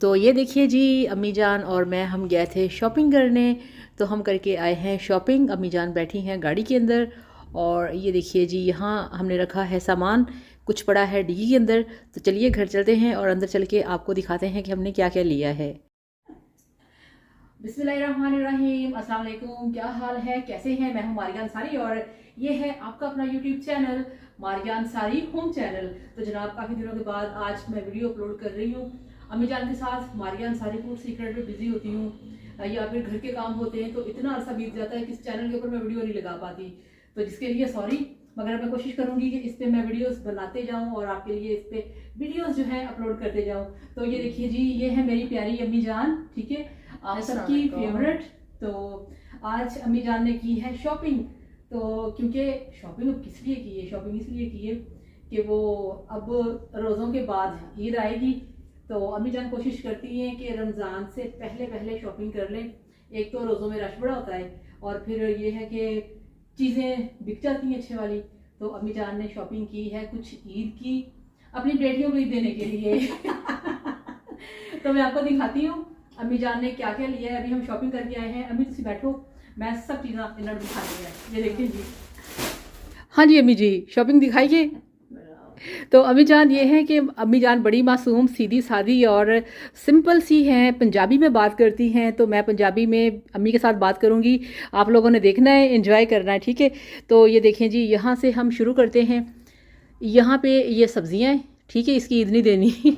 तो ये देखिए जी, अम्मी जान और मैं हम गए थे शॉपिंग करने। तो हम करके आए हैं शॉपिंग। अम्मी जान बैठी हैं गाड़ी के अंदर और ये देखिए जी, यहाँ हमने रखा है सामान, कुछ पड़ा है डिग्गी के अंदर। तो चलिए घर चलते हैं और अंदर चल के आपको दिखाते हैं कि हमने क्या क्या लिया है। बिस्मिल्लाहिर्रहमानिर्रहीम, अस्सलाम वालेकुम। क्या हाल है, कैसे हैं? मैं हूँ मारिया अंसारी और ये है आपका अपना YouTube channel Maria Ansari home channel. तो जनाब, काफ़ी दिनों के बाद आज मैं वीडियो अपलोड कर रही हूँ अम्मी जान के साथ। मारिया अंसारी फूड सीक्रेट में बिजी होती हूँ या फिर घर के काम होते हैं तो इतना अरसा बीत जाता है कि इस चैनल के ऊपर मैं वीडियो नहीं लगा पाती, तो जिसके लिए सॉरी। मगर मैं कोशिश करूंगी कि इस पे मैं वीडियोस बनाते जाऊं और आपके लिए इस पे वीडियोस जो है अपलोड करते जाऊं। तो ये देखिए जी, ये है मेरी प्यारी अम्मी जान, ठीक है, आप सबकी फेवरेट। तो आज अम्मी जान ने की है शॉपिंग। तो क्योंकि शॉपिंग किस लिए की है, शॉपिंग इसलिए की है कि वो अब रोज़ों के बाद ईद आएगी, तो अम्मी जान कोशिश करती हैं कि रमज़ान से पहले पहले शॉपिंग कर लें। एक तो रोज़ों में रश बड़ा होता है और फिर ये है कि चीज़ें बिक जाती हैं अच्छे वाली। तो अम्मी जान ने शॉपिंग की है कुछ ईद की अपनी बेटियों को ईद देने के लिए। तो मैं आपको दिखाती हूँ अम्मी जान ने क्या क्या लिया है। अभी हम शॉपिंग करके आए हैं। अम्मी तुम बैठो, मैं सब चीज़ें इन्होंने दिखानी है। ये देखिए जी। हाँ जी अम्मी जी, शॉपिंग दिखाइए। तो अम्मी जान ये है कि अम्मी जान बड़ी मासूम सीधी सादी और सिंपल सी हैं, पंजाबी में बात करती हैं। तो मैं पंजाबी में अम्मी के साथ बात करूँगी, आप लोगों ने देखना है, एंजॉय करना है, ठीक है। तो ये देखें जी, यहाँ से हम शुरू करते हैं। यहाँ पे ये सब्ज़ियाँ हैं, ठीक है, इसकी ईद नहीं देनी।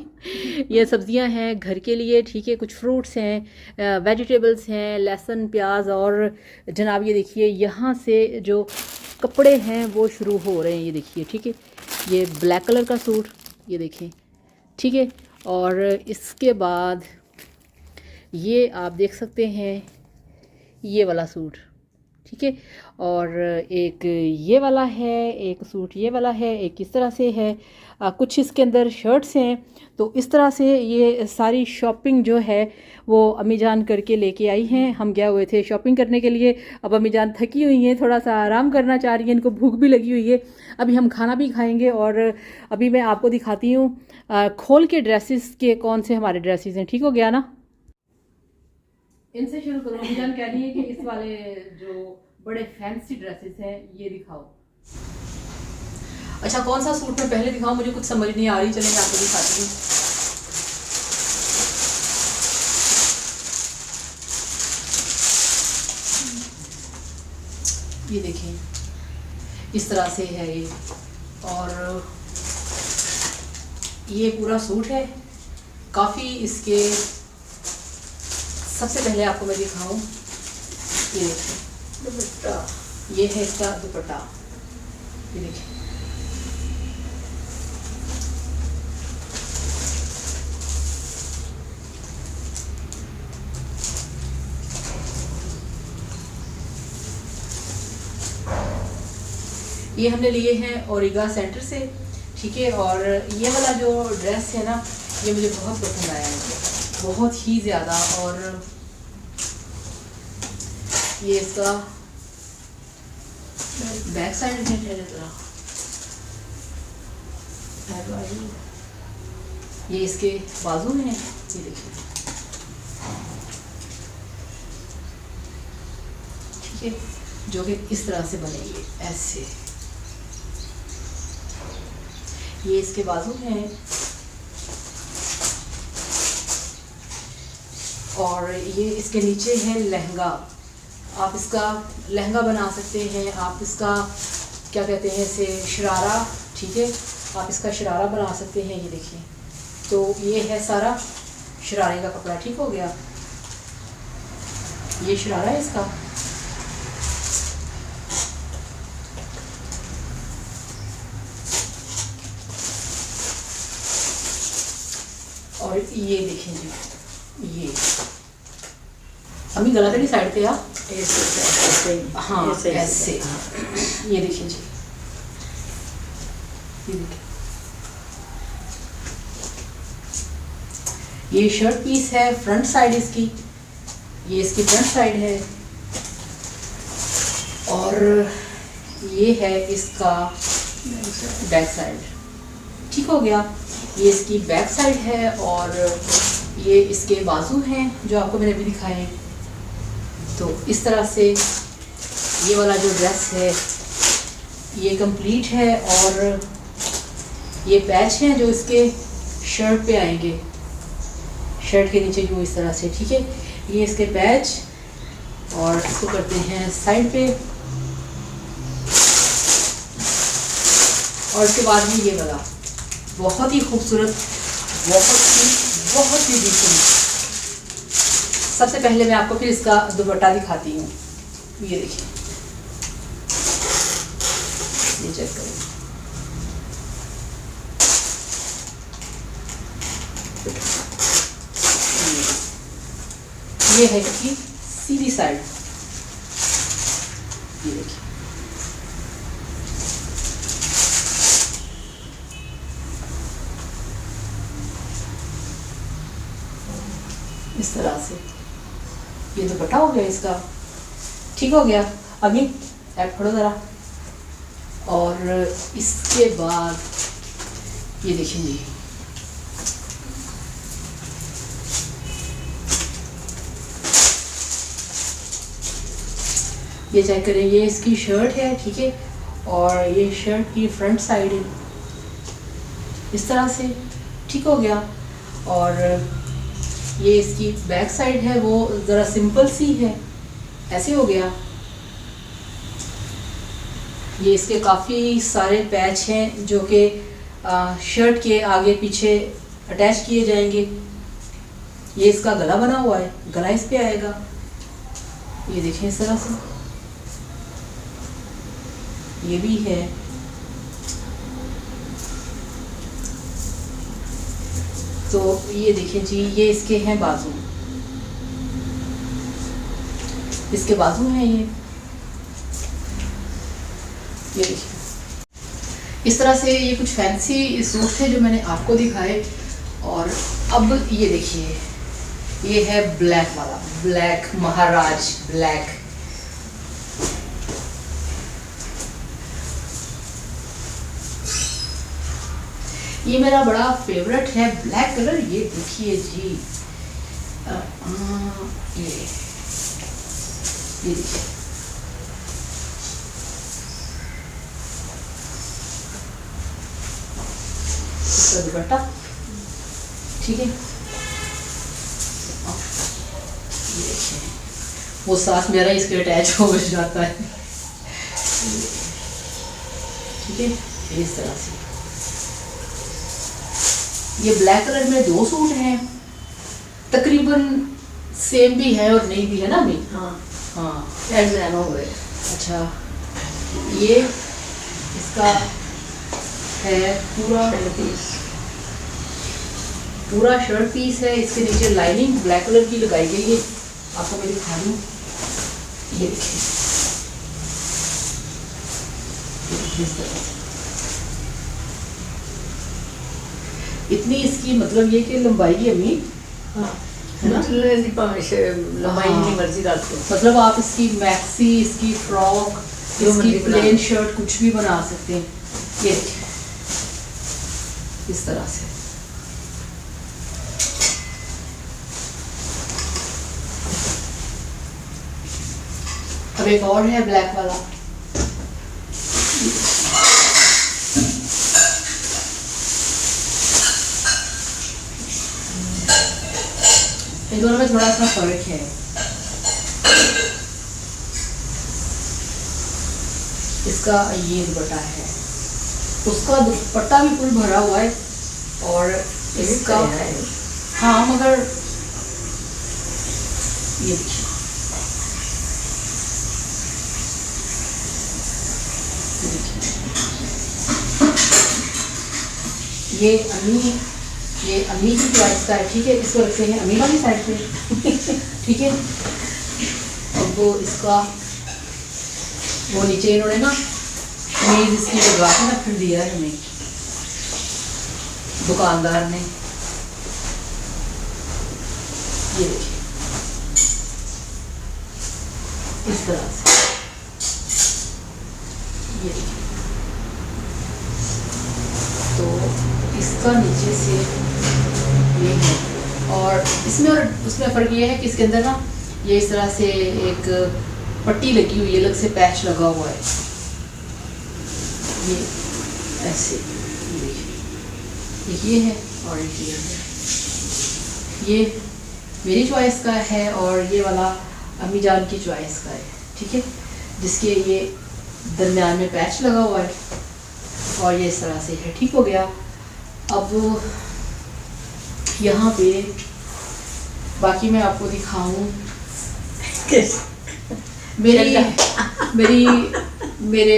ये सब्ज़ियाँ हैं घर के लिए, ठीक है। कुछ फ्रूट्स हैं, वेजिटेबल्स हैं, लहसुन प्याज और जनाब ये देखिए यहाँ से जो कपड़े हैं वो शुरू हो रहे हैं। ये देखिए, ठीक है, ये ब्लैक कलर का सूट, ये देखें, ठीक है। और इसके बाद ये आप देख सकते हैं ये वाला सूट, ठीक है। और एक ये वाला है, एक सूट ये वाला है, एक इस तरह से है। कुछ इसके अंदर शर्ट्स हैं। तो इस तरह से ये सारी शॉपिंग जो है वो अम्मी जान करके लेके आई हैं। हम गए हुए थे शॉपिंग करने के लिए। अब अम्मी जान थकी हुई हैं, थोड़ा सा आराम करना चाह रही हैं, इनको भूख भी लगी हुई है। अभी हम खाना भी खाएंगे और अभी मैं आपको दिखाती हूँ खोल के ड्रेसेस के कौन से हमारे ड्रेसेस हैं। ठीक हो गया ना? इनसे शुरू करो। अम्मी जान कह रही है कि इस वाले जो बड़े फैंसी ड्रेसेस हैं ये दिखाओ। अच्छा, कौन सा सूट मैं पहले दिखाऊं? मुझे कुछ समझ नहीं आ रही। चलें, मैं आपको दिखाती हूँ। ये देखें, इस तरह से है ये। और ये पूरा सूट है। काफ़ी इसके, सबसे पहले आपको मैं दिखाऊं, ये देखिए दुपट्टा, ये है इसका दुपट्टा, ये देखिए। ये हमने लिए हैं ओरिगा सेंटर से, ठीक है। और ये वाला जो ड्रेस है ना, ये मुझे बहुत पसंद आया है, बहुत ही ज़्यादा। और ये इसका बैक साइड है, ये इसके बाजू में है, ये देखिए, ठीक है, जो कि इस तरह से बनेंगे ऐसे। ये इसके बाजू हैं और ये इसके नीचे है लहंगा। आप इसका लहंगा बना सकते हैं, आप इसका क्या कहते हैं इसे, शरारा, ठीक है, आप इसका शरारा बना सकते हैं। ये देखिए, तो ये है सारा शरारे का कपड़ा, ठीक हो गया। ये शरारा है इसका। और ये देखें जी, ये अम्मी गला तेरी साइड पे आ, हाँ ऐसे, ये देखिए जी, ये देखिए, ये शर्ट पीस है, फ्रंट साइड इसकी, ये इसकी फ्रंट साइड है। और ये है इसका बैक साइड, ठीक हो गया। ये इसकी बैक साइड है और ये इसके बाजू हैं जो आपको मैंने अभी दिखाए हैं। तो इस तरह से ये वाला जो ड्रेस है ये कंप्लीट है। और ये पैच हैं जो इसके शर्ट पे आएंगे, शर्ट के नीचे जो इस तरह से, ठीक है। ये इसके पैच, और इसको करते हैं साइड पे। और उसके बाद में ये वाला बहुत ही खूबसूरत, बहुत ही डिसेंट। सबसे पहले मैं आपको फिर इसका दुपट्टा दिखाती हूँ। ये देखिए, ये चेक करें। ये है इसकी सीधी साइड, ये देखिए। इस तरह से ये दुपट्टा हो गया इसका, ठीक हो गया। अभी ऐड करो ज़रा। और इसके बाद ये देखिए जी, ये चेक करें, ये इसकी शर्ट है, ठीक है। और ये शर्ट की फ्रंट साइड है इस तरह से, ठीक हो गया। और ये इसकी बैक साइड है, वो ज़रा सिंपल सी है, ऐसे हो गया। ये इसके काफ़ी सारे पैच हैं जो कि शर्ट के आगे पीछे अटैच किए जाएंगे। ये इसका गला बना हुआ है, गला इस पे आएगा, ये देखें इस तरह से। ये भी है, तो ये देखिए जी, ये इसके हैं बाजू, इसके बाजू हैं ये देखिए। इस तरह से ये कुछ फैंसी सूट थे जो मैंने आपको दिखाए। और अब ये देखिए, ये है ब्लैक वाला, ब्लैक महाराज ब्लैक। ये मेरा बड़ा फेवरेट है ब्लैक कलर। ये देखिए जी, ये देखिए, इसका दुपट्टा, ठीक है। ये देखिए, वो साथ मेरा इसके अटैच हो जाता है, ठीक है। इस तरह से ये ब्लैक कलर में 2 सूट हैं, तकरीबन सेम भी है और नहीं भी है ना अभी। हाँ हाँ, एग्जाम हो गए। अच्छा, ये इसका है पूरा शर्ट पीस है। इसके नीचे लाइनिंग ब्लैक कलर की लगाई गई है, आपको मैं दिखा दूँ। ये देखिए, इस तरह से इतनी इसकी मतलब ये कि लंबाई है अम्मी, हाँ, है ना। लंबाई की मर्जी डालते हैं, मतलब आप इसकी मैक्सी, इसकी फ्रॉक, इसकी प्लेन शर्ट कुछ भी बना सकते हैं। ये इस तरह से। अब एक और है ब्लैक वाला, इन दोनों में थोड़ा सा फर्क है। इसका ये दुपट्टा है, उसका दुपट्टा भी फुल भरा हुआ है और इसका हाँ, मगर ये देखिए, ये अम्मी की चॉइस का है, ठीक है। इसको रखते हैं अम्मी वाली साइड पे, ठीक है। अब वो इसका वो नीचे इन्होंने ना मीज इसकी लगा के ना फिर दिया है हमें दुकानदार ने। ये देखिए इस तरह से, ये देखिए। तो इसका नीचे से ये है और और इसमें और उसमें फ़र्क ये है कि इसके अंदर ना ये इस तरह से एक पट्टी लगी हुई है, अलग से पैच लगा हुआ है, ये ऐसे देखिए, ये है और ये मेरी चॉइस का है और ये वाला अम्मी जान की चॉइस का है, ठीक है, जिसके ये दरमियान में पैच लगा हुआ है और ये इस तरह से है। ठीक हो गया। अब यहाँ पे बाकी मैं आपको दिखाऊं मेरे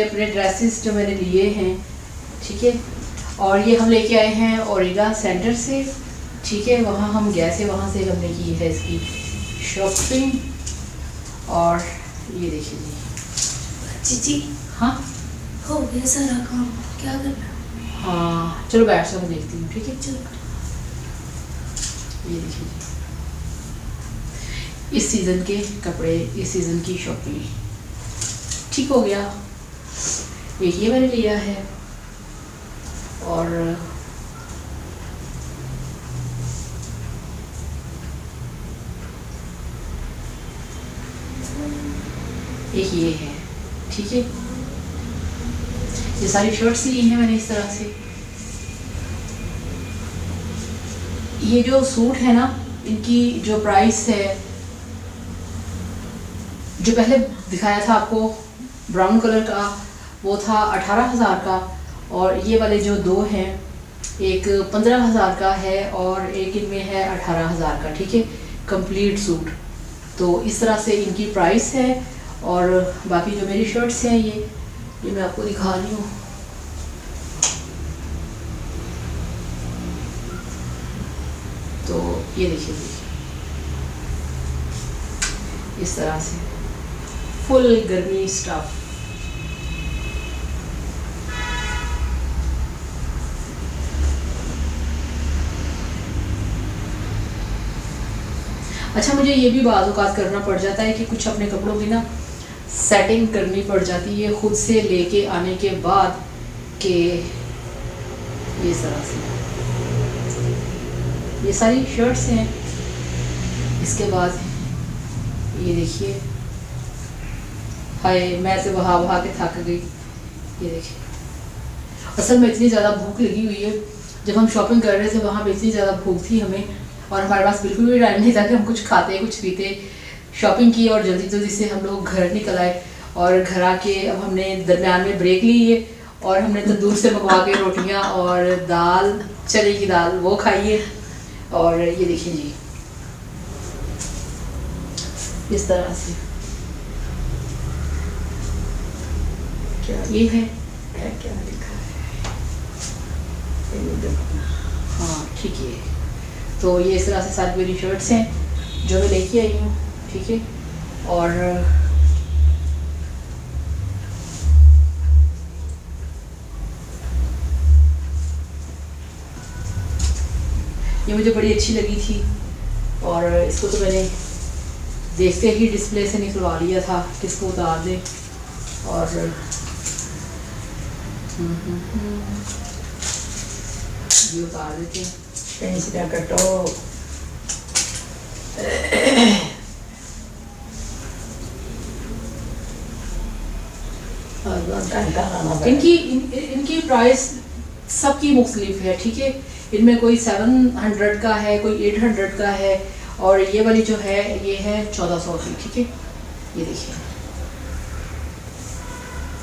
अपने ड्रेसेस जो मैंने लिए हैं, ठीक है, और ये हम लेके आए हैं ओरेगा सेंटर से, ठीक है, वहाँ हम गए थे, वहाँ से हमने की है इसकी शॉपिंग। और ये देखिए चीची, हाँ हो गया सारा काम, क्या करना? हाँ चलो बैठ से मैं देखती हूँ, ठीक है। चलो ये देखिए इस सीज़न के कपड़े, इस सीज़न की शॉपिंग, ठीक हो गया। एक ये मैंने लिया है और एक ये है, ठीक है। ये सारी शर्ट्स ली हैं मैंने इस तरह से। ये जो सूट है ना, इनकी जो प्राइस है, जो पहले दिखाया था आपको ब्राउन कलर का, वो था 18,000 का, और ये वाले जो दो हैं, एक 15,000 का है और एक इनमें है 18,000 का, ठीक है, कंप्लीट सूट। तो इस तरह से इनकी प्राइस है। और बाकी जो मेरी शर्ट्स हैं ये मैं आपको दिखा रही हूँ। तो ये देखिए इस तरह से फुल गर्मी स्टफ। अच्छा, मुझे ये भी बाज़ औक़ात करना पड़ जाता है कि कुछ अपने कपड़ों की ना सेटिंग करनी पड़ जाती है खुद से लेके आने के बाद कि ये तरह से ये सारी शर्ट्स हैं। इसके बाद ये देखिए, हाय मैं तो बहा के थक गई। ये देखिए, असल में इतनी ज़्यादा भूख लगी हुई है, जब हम शॉपिंग कर रहे थे वहाँ पे इतनी ज़्यादा भूख थी हमें, और हमारे पास बिल्कुल भी टाइम नहीं था कि हम कुछ खाते कुछ पीते। शॉपिंग की और जल्दी जल्दी से हम लोग घर निकल आए, और घर आके अब हमने दरमियान में ब्रेक ली है और हमने तंदूर से मंगवा के रोटियां और दाल, चने की दाल, वो खाई है। और ये देखिए जी, इस तरह से क्या ये है, क्या लिखा है? हाँ ठीक है। तो ये इस तरह से सारी मेरी शर्ट्स हैं जो मैं लेके आई हूँ, ठीक है। और ये मुझे बड़ी अच्छी लगी थी, और इसको तो मैंने देखते ही डिस्प्ले से निकलवा लिया था कि इसको उतार दें। और ये उतार देते हैं। पेंसिल कटो। इनकी प्राइस सबकी मुख्तलिफ है, ठीक है। इनमें कोई 700 का है, कोई 800 का है, और ये वाली जो है ये है 1400 की, ठीक है। ये देखिए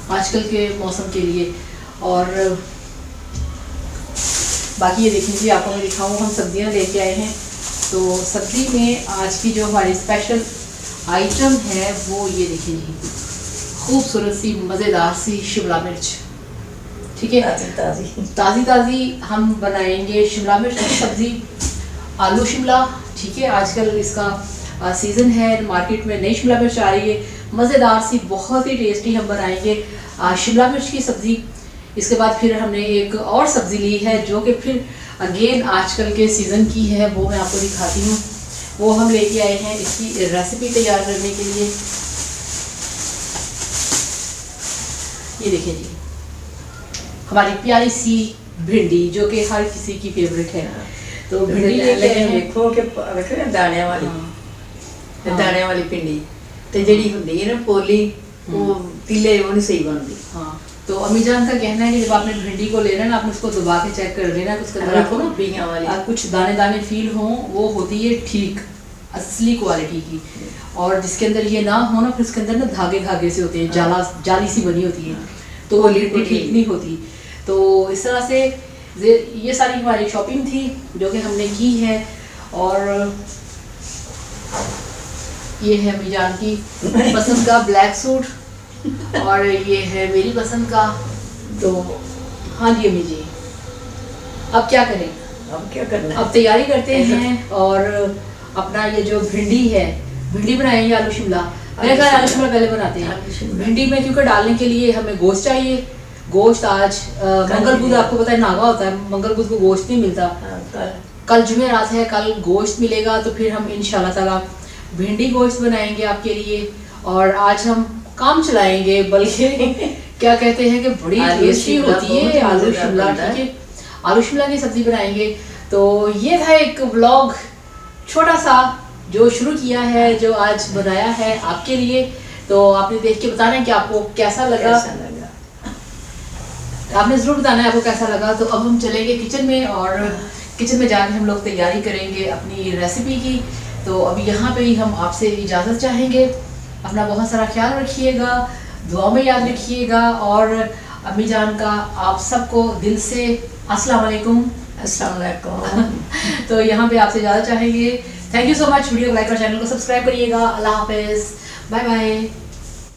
आजकल के मौसम के लिए। और बाकी ये देख लीजिए, आपको मैं दिखाऊँ, हम सब्जियां लेके आए हैं। तो सब्जी में आज की जो हमारी स्पेशल आइटम है वो ये देखिए जी, खूबसूरत सी मज़ेदार सी शिमला मिर्च, ठीक है, ताज़ी ताज़ी हम बनाएंगे शिमला मिर्च की सब्ज़ी, आलू शिमला, ठीक है। आजकल इसका सीज़न है, मार्केट में नई शिमला मिर्च आ रही है, मज़ेदार सी, बहुत ही टेस्टी हम बनाएंगे शिमला मिर्च की सब्ज़ी। इसके बाद फिर हमने एक और सब्ज़ी ली है जो कि फिर अगेन आजकल के सीज़न की है, वो मैं आपको दिखाती हूँ। वो हम लेके आए हैं इसकी रेसिपी तैयार करने के लिए। ये देखिए जी, हमारी प्यारी सी भिंडी जो कि हर किसी की फेवरेट है। तो भिंडी लेके आए हैं। देखो कि ਵੇਖੋ ਦਾਣਿਆਂ ਵਾਲੀ ਹਾਂ। ਦਾਣਿਆਂ ਵਾਲੀ ਪਿੰਡੀ ਤੇ ਜਿਹੜੀ ਹੁੰਦੀ ਹੈ ਨਾ ਪੋਲੀ ਉਹ ਤੀਲੇ ਉਹ ਨਹੀਂ ਸਹੀ ਬਣਦੀ। हाँ, तो अम्मी जान का कहना है कि जब आपने भिंडी को लेना है ना, आपने उसको दबा के चेक कर लेना, उसके अंदर आपको ना बीइयां वाली कुछ दाने दाने फील हो, वो होती है ठीक असली क्वालिटी की। और जिसके अंदर ये ना हो ना, फिर उसके अंदर ना धागे धागे से होते हैं, जाली सी बनी होती है, तो वो भिंडी ठीक नहीं होती। तो इस तरह से ये सारी हमारी शॉपिंग थी जो कि हमने की है। और ये है अम्मी जान की पसंद का ब्लैक सूट और ये है मेरी पसंद का। तो हाँ जी अम्मी जी, अब क्या करें, अब क्या करना है? अब तैयारी करते हैं और अपना ये जो भिंडी है, भिंडी बनाएंगे आलू शिमला। मेरे ख्याल आलू शिमला पहले बनाते आलू हैं। शिमला। भिंडी में क्योंकि डालने के लिए हमें गोश्त चाहिए। गोश्त आज मंगल बुध आपको पता है नागा होता है, मंगल बुध को गोश्त नहीं मिलता। हाँ, कल कल जुमेरात है, कल गोश्त मिलेगा, तो फिर हम इंशाल्लाह ताला भिंडी गोश्त बनाएंगे आपके लिए। और आज हम काम चलाएंगे, बल्कि क्या कहते हैं कि बड़ी आलू टेस्टी शिमला होती है बहुत आलू मज़ेदार शिमला। बनता है। ठीक है, आलू शिमला की सब्जी बनाएंगे। तो ये था एक व्लॉग छोटा सा जो शुरू किया है, जो आज बनाया है आपके लिए। तो आपने देख के बताना है कि आपको कैसा लगा, कैसा लगा? आपने जरूर बताना है आपको कैसा लगा। तो अब हम चलेंगे किचन में और किचन में जाकर हम लोग तैयारी करेंगे अपनी रेसिपी की। तो अभी यहाँ पे ही हम आपसे इजाज़त चाहेंगे। अपना बहुत सारा ख्याल रखिएगा, दुआ में याद रखिएगा। और अम्मी जान का आप सबको दिल से अस्सलाम वालेकुम। अस्सलाम वालेकुम। तो यहाँ पे आपसे इजाज़त चाहेंगे। Thank you so much. Video को लाइक और चैनल को सब्सक्राइब करिएगा। अल्लाह हाफिज़, बाय बाय।